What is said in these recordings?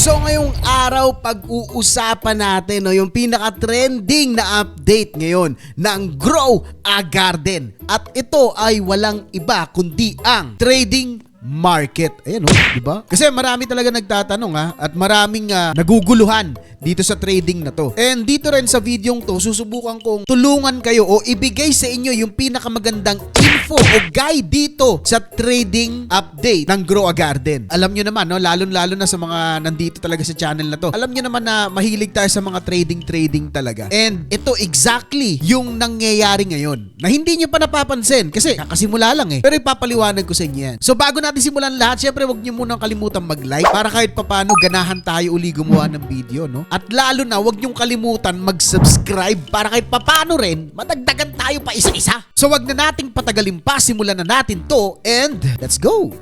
So ngayong araw pag-uusapan natin yung pinaka-trending na update ngayon ng Grow a Garden. At ito ay walang iba kundi ang trading market. Ayan di ba? Kasi marami talaga nagtatanong at maraming naguguluhan dito sa trading na to. And dito rin sa videong to, susubukan kong tulungan kayo o ibigay sa inyo yung pinakamagandang info o guide dito sa trading update ng Grow a Garden. Alam nyo naman, lalo-lalo na sa mga nandito talaga sa channel na to. Alam nyo naman na mahilig tayo sa mga trading talaga. And ito exactly yung nangyayari ngayon na hindi nyo pa napapansin kasi kakasimula lang Pero ipapaliwanag ko sa inyo yan. So bago natin simulan lahat, syempre huwag nyo munang kalimutan mag-like para kahit papano ganahan tayo uli gumawa ng video, no? At lalo na huwag nyong kalimutan mag-subscribe para kahit papano rin madagdagan tayo pa isa-isa. So wag na nating patagalin pa, simulan na natin to and let's go!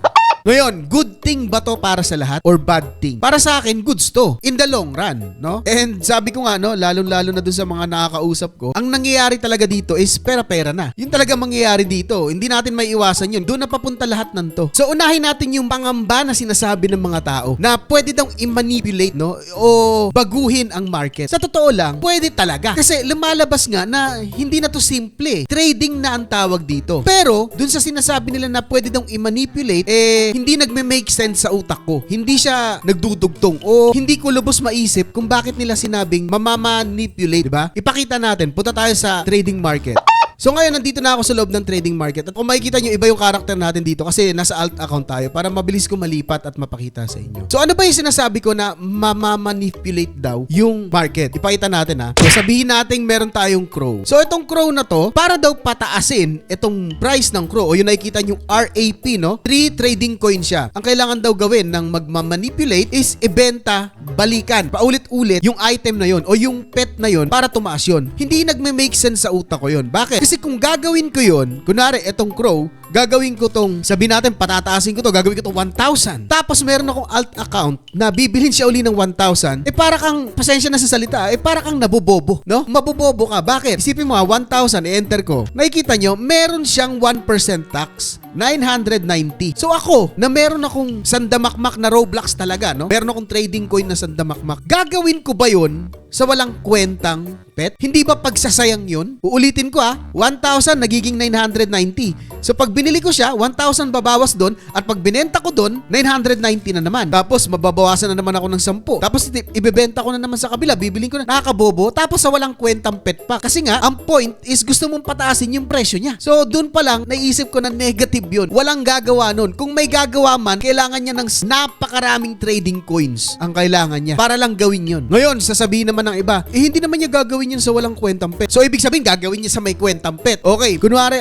Ngayon, good thing ba to para sa lahat or bad thing? Para sa akin, goods to in the long run, no? And sabi ko nga, lalo-lalo na dun sa mga nakakausap ko, ang nangyayari talaga dito is pera-pera na. Yun talaga mangyayari dito. Hindi natin may iwasan yun. Doon na papunta lahat ng to. So, unahin natin yung pangamba na sinasabi ng mga tao na pwede daw i-manipulate, no? O baguhin ang market. Sa totoo lang, pwede talaga. Kasi lumalabas nga na hindi na to simple. Trading na ang tawag dito. Pero, dun sa sinasabi nila na pwede daw i-manipulate, hindi nagme-make sense sa utak ko. Hindi siya nagdudugtong o hindi ko lubos maisip kung bakit nila sinabing mamamanipulate, diba? Ipakita natin. Punta tayo sa trading market. So ngayon, nandito na ako sa loob ng trading market. At kung makikita nyo, iba yung karakter natin dito kasi nasa alt account tayo para mabilis ko malipat at mapakita sa inyo. So ano ba yung sinasabi ko na mamamanipulate daw yung market? Ipakita natin So sabihin natin meron tayong crow. So itong crow na to, para daw pataasin itong price ng crow o yung nakikita nyo RAP, no? 3 trading coin siya. Ang kailangan daw gawin ng magmamanipulate is ibenta, balikan, paulit-ulit yung item na yon o yung pet na yon para tumaas yun. Hindi nagme-make sense sa utak ko yun. Bakit? Kasi kung gagawin ko yun, kunwari etong crow, gagawin ko tong, sabihin natin patataasin ko to, gagawin ko tong 1,000. Tapos meron akong alt account na bibilhin siya uli ng 1,000. Para kang, pasensya na sa salita, para kang nabobobo, no? Mabobobo ka. Bakit? Isipin mo 1,000, i-enter ko. Nakikita nyo, meron siyang 1% tax. 990. So ako, na meron akong sandamakmak na Roblox talaga, no? Meron akong trading coin na sandamakmak. Gagawin ko ba yun sa walang kwentang pet? Hindi ba pagsasayang yun? Uulitin ko 1,000 nagiging 990. So pag binili ko siya, 1,000 babawas doon at pag binenta ko doon, 990 na naman. Tapos mababawasan na naman ako ng 10. Tapos ibebenta ko na naman sa kabila, bibilin ko na. Nakakabobo. Tapos sa walang kwentang pet pa. Kasi nga, ang point is gusto mong pataasin yung presyo niya. So doon pa lang, naisip ko na negative yun. Walang gagawa nun. Kung may gagawa man, kailangan niya ng napakaraming trading coins ang kailangan niya para lang gawin yun. Ngayon, sasabihin naman ng iba, hindi naman niya gagawin yun sa walang kwentang pet. So ibig sabihin, gagawin niya sa may kwentang pet. Okay, kunwari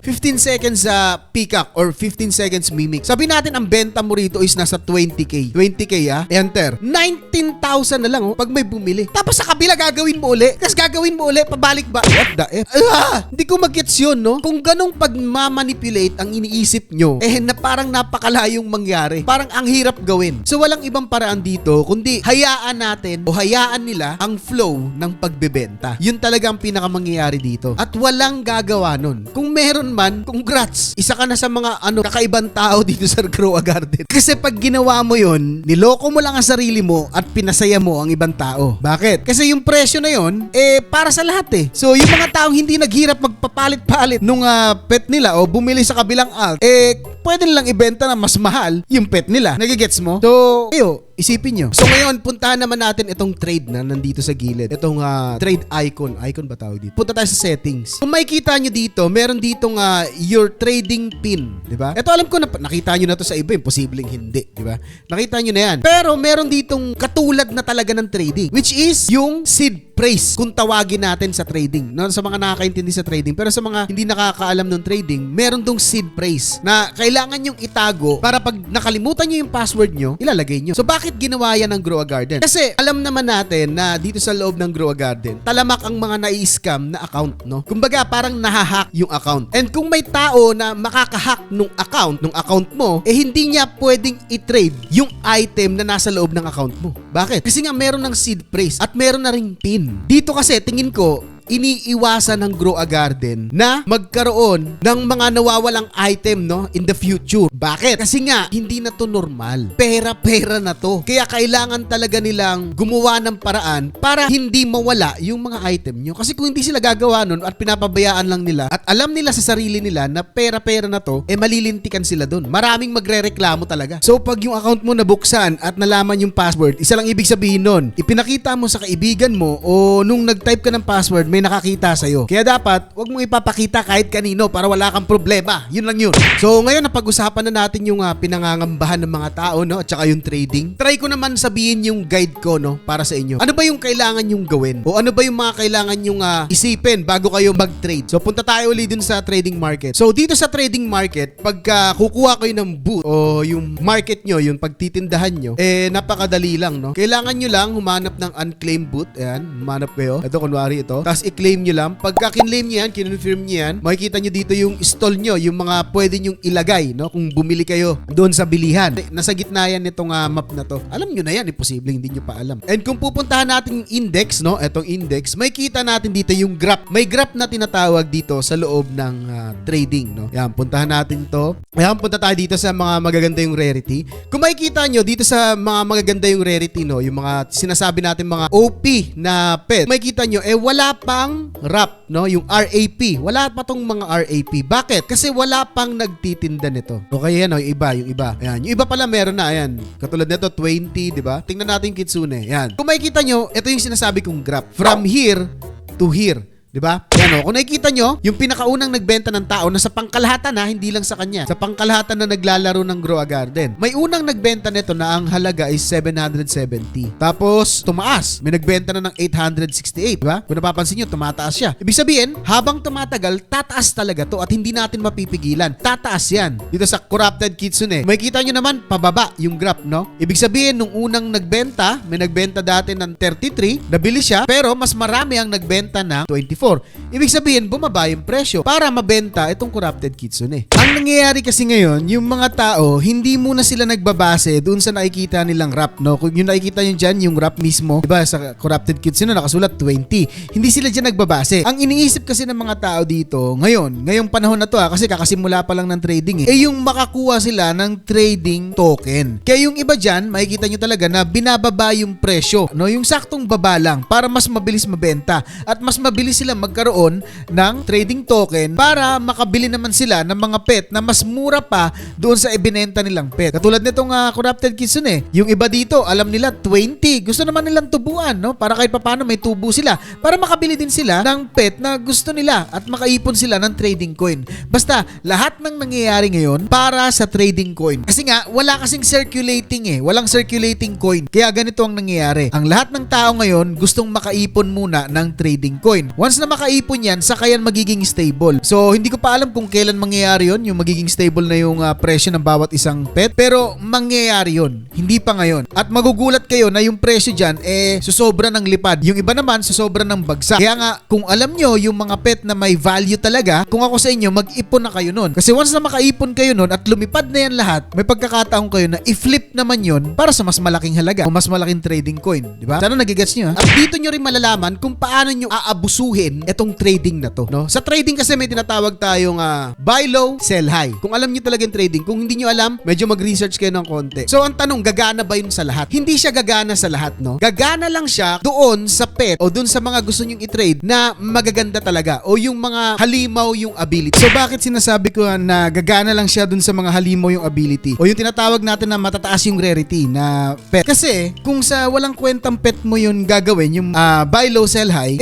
15 seconds peacock or 15 seconds mimic. Sabi natin ang benta mo rito is nasa 20k. 20k enter. 19,000 na lang pag may bumili. Tapos sa kabila gagawin mo uli. Tapos gagawin mo uli, pabalik ba? What the F? Hindi ko mag-gets yun, no? Kung ganong pagmamanipulate ang iniisip nyo, na parang napakalayong mangyari. Parang ang hirap gawin. So walang ibang paraan dito, kundi hayaan natin o hayaan nila ang flow ng pagbebenta. Yun talaga ang pinakamangyayari dito. At walang gagawa nun. Kung meron man, congrats. Isa ka na sa mga kakaibang tao dito sa Grow a Garden. Kasi pag ginawa mo yun, niloko mo lang ang sarili mo at pinasaya mo ang ibang tao. Bakit? Kasi yung presyo na yun, para sa lahat So yung mga taong hindi naghirap magpapalit-palit nung pet nila o bumili sa kabilang alt, pwede nilang ibenta na mas mahal yung pet nila. Nagigets mo? So, isipin nyo. So ngayon, puntahan naman natin itong trade na nandito sa gilid. Itong trade icon. Icon ba tawag dito? Punta tayo sa settings. Kung makikita nyo dito, meron ditong your trading pin. Diba? Ito alam ko na nakita nyo na to sa iba. Imposibleng hindi. Diba? Nakita nyo na yan. Pero meron ditong katulad na talaga ng trading. Which is yung seed phrase kung tawagin natin sa trading. No? Sa mga nakakaintindi sa trading. Pero sa mga hindi nakakaalam ng trading, meron tong seed phrase na kailangan nyong itago para pag nakalimutan nyo yung password nyo, ilalagay nyo. So bakit ginawa yan ng Grow a Garden? Kasi alam naman natin na dito sa loob ng Grow a Garden, talamak ang mga nai-scam na account, no? Kumbaga parang nahahack yung account. And kung may tao na makakahack nung account mo, hindi niya pwedeng i-trade yung item na nasa loob ng account mo. Bakit? Kasi nga meron ng seed phrase at meron na ring pin. Dito kasi tingin ko iniiwasan ng Grow a Garden na magkaroon ng mga nawawalang item, no, in the future. Bakit? Kasi nga, hindi na to normal. Pera-pera na to. Kaya kailangan talaga nilang gumawa ng paraan para hindi mawala yung mga item nyo. Kasi kung hindi sila gagawa nun at pinapabayaan lang nila at alam nila sa sarili nila na pera-pera na to, malilintikan sila dun. Maraming magre-reklamo talaga. So pag yung account mo nabuksan at nalaman yung password, isa lang ibig sabihin nun, ipinakita mo sa kaibigan mo o nung nag-type ka ng password, may nakakita sa'yo. Kaya dapat, wag mong ipapakita kahit kanino para wala kang problema. Yun lang yun. So ngayon, napag-usapan na natin yung pinangangambahan ng mga tao, no, at saka yung trading. Try ko naman sabihin yung guide ko, no, para sa inyo. Ano ba yung kailangan yung gawin? O ano ba yung mga kailangan yung isipin bago kayo mag-trade? So punta tayo ulit dun sa trading market. So dito sa trading market, pagka kukuha kayo ng booth o yung market nyo, yung pagtitindahan nyo, napakadali lang, no? Kailangan nyo lang humanap ng unclaimed booth. Ayan, humanap kayo. Ito, kunwari ito. Tapos i-claim nyo lang. Pagka kinlaim nyo yan, kinonfirm nyo yan, makikita nyo dito yung stall nyo, yung mga pwede nyong ilagay, no? Kung bumili kayo doon sa bilihan. Nasa gitna yan itong map na to. Alam nyo na yan, imposible, hindi nyo pa alam. And kung pupuntahan natin yung index, no? Etong index, may kita natin dito yung graph. May graph na tinatawag dito sa loob ng trading, no? Yan, puntahan natin to. Ayan, punta tayo dito sa mga magaganda yung rarity. Kung makikita nyo dito sa mga magaganda yung rarity, no? Yung mga sinasabi natin mga OP na pet. Makikita nyo, wala pang RAP, no? Yung RAP. Wala pa tong mga RAP. Bakit? Kasi wala pang nagtitinda nito. Okay, yan, no? Yung iba. Ayan. Yung iba pala meron na, ayan. Katulad nito, 20, di ba? Tingnan natin yung Kitsune. Ayan. Kung makikita nyo, ito yung sinasabi kong graph. From here to here. Diba? Yan o. Kung nakikita nyo, yung pinakaunang nagbenta ng tao na sa pangkalahatan na, hindi lang sa kanya. Sa pangkalahatan na naglalaro ng Grow a Garden. May unang nagbenta nito na ang halaga is 770. Tapos, tumaas. May nagbenta na ng 868. Diba? Kung napapansin nyo, tumataas siya. Ibig sabihin, habang tumatagal, tataas talaga to at hindi natin mapipigilan. Tataas yan. Dito sa Corrupted Kitsune. May kita nyo naman, pababa yung graph, no? Ibig sabihin, nung unang nagbenta, may nagbenta dati ng 33, nabili siya, pero mas marami ang nagbenta ng 24. Ibig sabihin, bumaba yung presyo para mabenta itong Corrupted Kitsune. Ang nangyayari kasi ngayon, yung mga tao, hindi muna sila nagbabase doon sa nakikita nilang wrap, no? Kung yung nakikita nyo dyan, yung wrap mismo, diba, sa Corrupted Kitsune, nakasulat 20. Hindi sila dyan nagbabase. Ang iniisip kasi ng mga tao dito, ngayong panahon na to, kasi kakasimula pa lang ng trading yung makakuha sila ng trading token. Kaya yung iba dyan, makikita nyo talaga na binababa yung presyo, no? Yung saktong baba lang para mas mabilis mabenta at mas mabilis sila magkaroon ng trading token para makabili naman sila ng mga pet na mas mura pa doon sa ibinenta nilang pet. Katulad nitong Corrupted Kitsune. Yung iba dito, alam nila 20. Gusto naman nilang tubuan, no? Para kahit paano may tubo sila. Para makabili din sila ng pet na gusto nila at makaipon sila ng trading coin. Basta, lahat ng nangyayari ngayon para sa trading coin. Kasi nga, wala kasing circulating Walang circulating coin. Kaya ganito ang nangyayari. Ang lahat ng tao ngayon gustong makaipon muna ng trading coin. Once na makaipon yan, saka yan magiging stable. So, hindi ko pa alam kung kailan mangyayari yun, yung magiging stable na yung presyo ng bawat isang pet. Pero, mangyayari yun. Hindi pa ngayon. At magugulat kayo na yung presyo dyan, susobra ng lipad. Yung iba naman, susobra ng bagsak. Kaya nga, kung alam nyo yung mga pet na may value talaga, kung ako sa inyo, mag-ipon na kayo nun. Kasi once na makaipon kayo nun at lumipad na yan lahat, may pagkakataon kayo na i-flip naman yun para sa mas malaking halaga o mas malaking trading coin. Diba? Sana nagigets nyo, ha? At dito nyo rin malalaman kung paano nyo aabusuhin etong trading na to, no? Sa trading kasi may tinatawag tayong buy low, sell high. Kung alam niyo talaga yung trading, kung hindi niyo alam, medyo mag-research kayo ng konti. So ang tanong, gagana ba yun sa lahat? Hindi siya gagana sa lahat, no? Gagana lang siya doon sa pet o doon sa mga gusto niyo i-trade na magaganda talaga o yung mga halimaw yung ability. So bakit sinasabi ko na gagana lang siya doon sa mga halimaw yung ability o yung tinatawag natin na matataas yung rarity na pet? Kasi kung sa walang kwentang pet mo yun gagawin, yung buy low, sell high,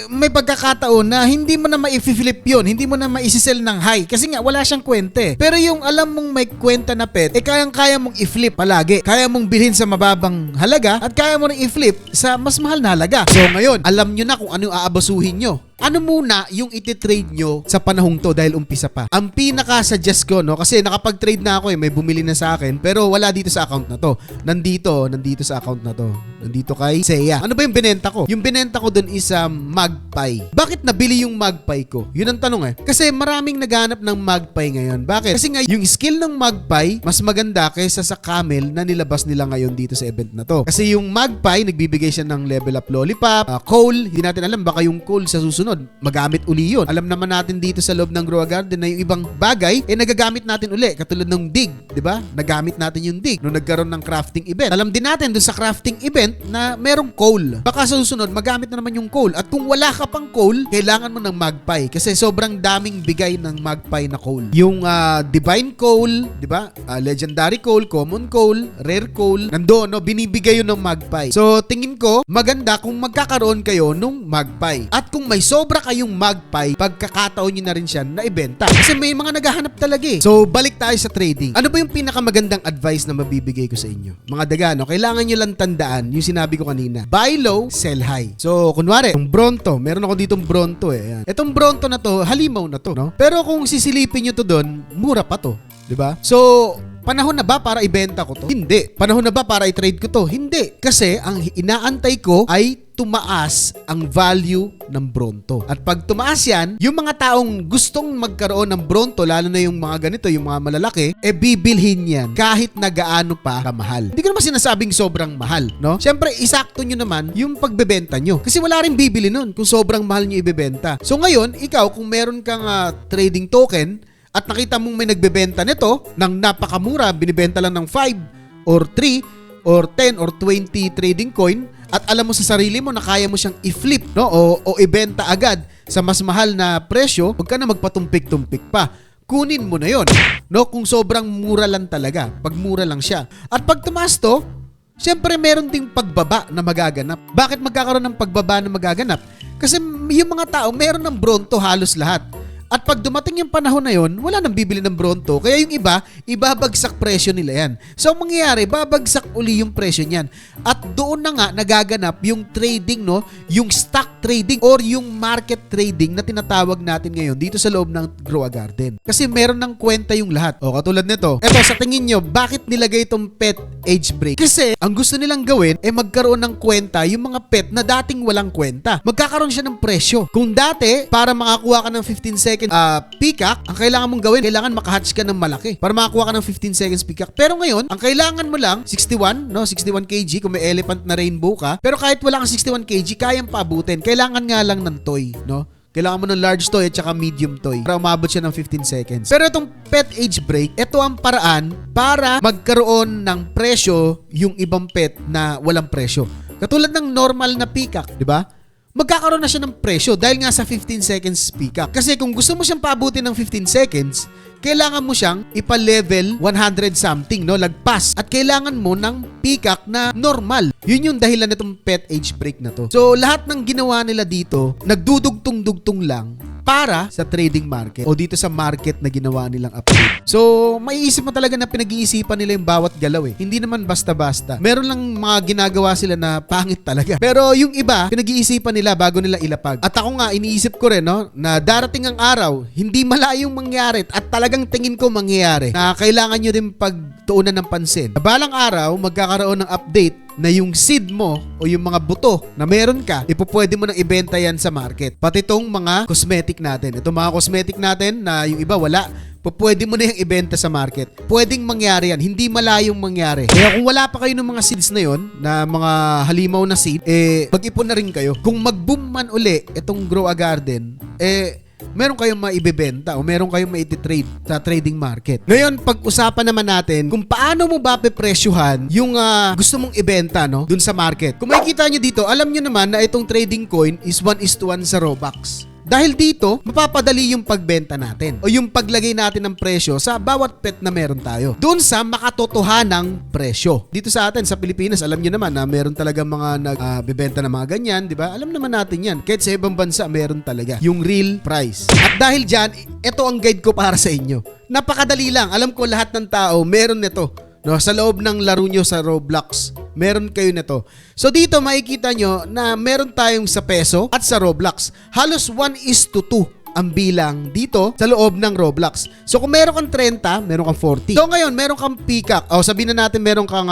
may pagkakataon na hindi mo na ma-flip yun, hindi mo na ma-sell ng high kasi nga wala siyang kwenta. Pero yung alam mong may kwenta na pet, kayang-kaya mong i-flip palagi. Kaya mong bilhin sa mababang halaga at kaya mo rin i-flip sa mas mahal na halaga. So ngayon, alam nyo na kung ano aabasuhin nyo. ano muna yung ititrade nyo sa panahong to dahil umpisa pa. Ang pinaka-suggest ko, no, kasi nakapag-trade na ako may bumili na sa akin, pero wala dito sa account na to. Nandito sa account na to. Nandito kay Seiya. Ano ba yung binenta ko? Yung binenta ko dun is Magpie. Bakit nabili yung Magpie ko? Yun ang tanong Kasi maraming naghanap ng Magpie ngayon. Bakit? Kasi nga yung skill ng Magpie mas maganda kaysa sa Camel na nilabas nila ngayon dito sa event na to. Kasi yung Magpie, nagbibigay siya ng level up lollipop, coal, hindi natin alam baka yung coal sa susunod magamit uli yun. Alam naman natin dito sa loob ng Grow a Garden na yung ibang bagay nagagamit natin uli, katulad ng dig, 'di ba? Nagamit natin yung dig nung nagkaroon ng crafting event. Alam din natin doon sa crafting event na merong coal. Baka sa susunod magamit na naman yung coal. At kung wala ka pang coal, kailangan mo ng Magpie kasi sobrang daming bigay ng Magpie na coal. Yung divine coal, 'di ba? Legendary coal, common coal, rare coal, nandoon no, binibigay yun ng Magpie. So tingin ko maganda kung magkakaroon kayo nung Magpie. At kung may sobra kayong Magpie, pagkakataon nyo na rin siya na ibenta. Kasi may mga naghahanap talaga So, balik tayo sa trading. Ano ba yung pinakamagandang advice na mabibigay ko sa inyo? Mga dagano, kailangan nyo lang tandaan yung sinabi ko kanina. Buy low, sell high. So, kunwari, yung Bronto. Meron ako ditong Bronto Ayan. Itong Bronto na to, halimaw na to, no? Pero kung sisilipin nyo to doon, mura pa to. 'Di ba? So, panahon na ba para ibenta ko to? Hindi. Panahon na ba para i-trade ko to? Hindi. Kasi ang inaantay ko ay tumaas ang value ng Bronto. At pag tumaas yan, yung mga taong gustong magkaroon ng Bronto, lalo na yung mga ganito, yung mga malalaki, bibilhin yan kahit na gaano pa kamahal. Hindi ko naman sinasabing sobrang mahal, no? Siyempre, isakto nyo naman yung pagbebenta nyo. Kasi wala rin bibili nun kung sobrang mahal nyo ibebenta. So ngayon, ikaw, kung meron kang trading token, at nakita mong may nagbebenta nito ng napakamura, binibenta lang ng 5 or 3 or 10 or 20 trading coin at alam mo sa sarili mo na kaya mo siyang i-flip no o ibenta agad sa mas mahal na presyo, huwag ka na magpatumpik-tumpik pa. Kunin mo na yon no kung sobrang mura lang talaga, pag mura lang siya. At pag tumaas to, syempre meron ding pagbaba na magaganap. Bakit magkakaroon ng pagbaba na magaganap? Kasi yung mga tao meron ng Bronto halos lahat. At pag dumating yung panahon na yon, wala nang bibili ng Bronto. Kaya yung iba, ibabagsak presyo nila yan. So, ang mangyayari, babagsak uli yung presyo niyan. At doon na nga nagaganap yung trading, no? Yung stock trading or yung market trading na tinatawag natin ngayon dito sa loob ng Grow a Garden. Kasi meron ng kwenta yung lahat. O, katulad nito. Eto, sa tingin nyo, bakit nilagay itong pet age break? Kasi, ang gusto nilang gawin, magkaroon ng kwenta yung mga pet na dating walang kwenta. Magkakaroon siya ng presyo. Kung dati, para makakuha ka ng 15 seconds peacock, ang kailangan mong gawin, kailangan makahatch ka ng malaki para makakuha ka ng 15 seconds peacock. Pero ngayon, ang kailangan mo lang 61 kg kung may elephant na rainbow ka. Pero kahit wala kang 61 kg, kayang paabutin. Kailangan nga lang ng toy, no? Kailangan mo ng large toy at saka medium toy para umabot siya ng 15 seconds. Pero itong pet age break, ito ang paraan para magkaroon ng presyo yung ibang pet na walang presyo. Katulad ng normal na peacock, di ba? Magkakaroon na siya ng presyo dahil nga sa 15 seconds peacock. Kasi kung gusto mo siyang paabutin ng 15 seconds, kailangan mo siyang ipa-level 100 something, no? Lagpas. At kailangan mo ng peacock na normal. Yun yung dahilan nitong pet age break na to. So, lahat ng ginawa nila dito, nagdudugtong-dugtong lang para sa trading market o dito sa market na ginawa nilang update. So, maiisip mo talaga na pinag-iisipan nila yung bawat galaw Hindi naman basta-basta. Meron lang mga ginagawa sila na pangit talaga. Pero yung iba, pinag-iisipan nila bago nila ilapag. At ako nga, iniisip ko rin, no, na darating ang araw, hindi malayong mangyari at talagang tingin ko mangyayari na kailangan nyo din pagtuunan ng pansin. Sa balang araw, magkakaroon ng update na yung seed mo o yung mga buto na meron ka, pwede mo nang ibenta yan sa market. Pati itong mga cosmetic natin. Itong mga cosmetic natin na yung iba wala, pwede mo na yung ibenta sa market. Pwedeng mangyari yan. Hindi malayong mangyari. Kaya kung wala pa kayo ng mga seeds na yon, na mga halimaw na seed, mag-ipon na rin kayo. Kung mag-boom man uli itong Grow a Garden, meron kayong maibebenta o meron kayong maititrade sa trading market. Ngayon, pag-usapan naman natin kung paano mo ba pepresyuhan yung gusto mong ibenta no, dun sa market. Kung makikita nyo dito, alam nyo naman na itong trading coin is 1:1 sa Robux. Dahil dito, mapapadali yung pagbenta natin o yung paglagay natin ng presyo sa bawat pet na meron tayo. Doon sa makatotohanang presyo. Dito sa atin, sa Pilipinas, alam nyo naman na meron talaga mga nagbebenta ng mga ganyan, di ba? Alam naman natin yan. Kahit sa ibang bansa, meron talaga yung real price. At dahil dyan, ito ang guide ko para sa inyo. Napakadali lang. Alam ko lahat ng tao, meron nito. No, sa loob ng laro nyo sa Roblox meron kayo na to. So dito makikita nyo na meron tayong sa peso at sa Roblox. Halos 1:2 ang bilang dito sa loob ng Roblox. So kung meron kang 30, meron kang 40. So ngayon, meron kang peacock. O sabihin na natin meron kang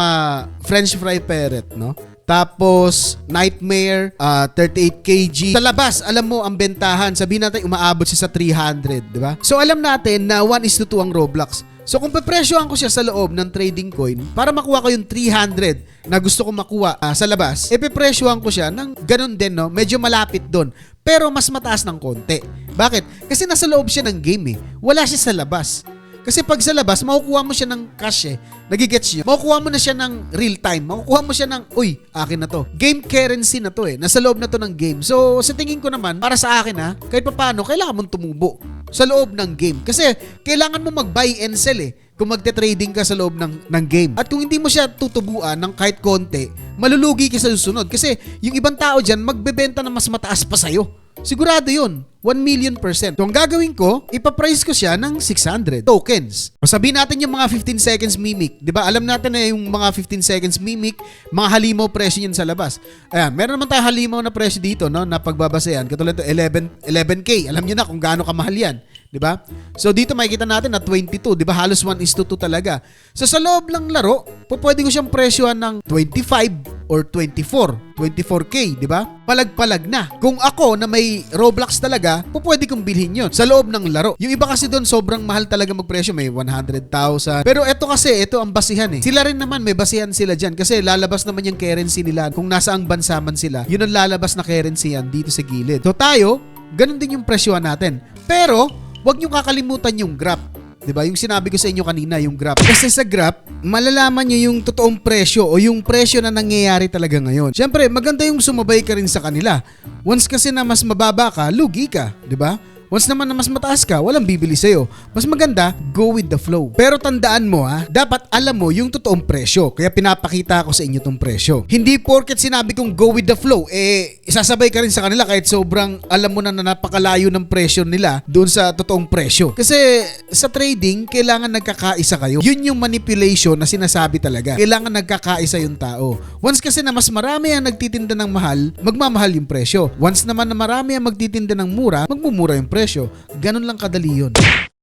French fry parrot, no? Tapos, Nightmare, 38 kg. Sa labas, alam mo, ang bentahan, sabihin natin umaabot siya sa 300, di ba? So alam natin na 1:2 ang Roblox. So kung pepresyohan ko siya sa loob ng trading coin, para makuha ko yung 300 na gusto ko makuha sa labas, pepresyohan ko siya ng ganun din, no? Medyo malapit doon. Pero mas mataas ng konti. Bakit? Kasi nasa loob siya ng game eh. Wala siya sa labas. Kasi pag sa labas, makukuha mo siya ng cash eh. Nagigets nyo? Makukuha mo na siya ng real time. Makukuha mo siya ng, uy, akin na to. Game currency na to eh. Nasa loob na to ng game. So, sa tingin ko naman, para sa akin kahit paano, kailangan mong tumubo sa loob ng game. Kasi, kailangan mo mag-buy and sell eh. Kung magte-trading ka sa loob ng game. At kung hindi mo siya tutubuan ng kahit konti, malulugi ka sa susunod. Kasi, yung ibang tao dyan, magbebenta na mas mataas pa sa'yo. Sigurado yun. 1,000,000%. So, ang gagawin ko, ipaprice ko siya ng 600 tokens. O sabihin natin yung mga 15 seconds mimic. Diba? Alam natin na yung mga 15 seconds mimic, mga halimaw presyo yun sa labas. Ayan, meron naman tayo halimaw na presyo dito, no, na pagbabasehan. Katulad ito, 11K. Alam nyo na kung gaano kamahal yan. Diba? So, dito makikita natin na 22. Diba? Halos 1:2 talaga. So, sa loob ng laro, pwede ko siyang presyohan ng 25 or 24K, di ba? Palag-palag na. Kung ako na may Roblox talaga, pwede kong bilhin yun sa loob ng laro. Yung iba kasi doon sobrang mahal talaga magpresyo, may 100,000. Pero ito kasi, ito ang basihan eh. Sila rin naman may basihan sila dyan kasi lalabas naman yung currency nila. Kung nasaang bansa man sila, yun ang lalabas na currency yan dito sa gilid. So tayo, ganun din yung presyohan natin. Pero, wag nyo kakalimutan yung graph. Diba? Yung sinabi ko sa inyo kanina, yung graph. Kasi sa graph, malalaman nyo yung totoong presyo o yung presyo na nangyayari talaga ngayon. Siyempre, maganda yung sumabay ka rin sa kanila. Once kasi na mas mababa ka, lugi ka. Diba? Once naman na mas mataas ka, walang bibili sa'yo. Mas maganda, go with the flow. Pero tandaan mo dapat alam mo yung totoong presyo. Kaya pinapakita ko sa inyo tong presyo. Hindi porket sinabi kong go with the flow, isasabay ka rin sa kanila kahit sobrang alam mo na napakalayo ng presyo nila doon sa totoong presyo. Kasi sa trading, kailangan nagkakaisa kayo. Yun yung manipulation na sinasabi talaga. Kailangan nagkakaisa yung tao. Once kasi na mas marami ang nagtitinda ng mahal, magmamahal yung presyo. Once naman na marami ang magtitinda ng mura, magmumura yung presyo. Ganun lang kadali yun.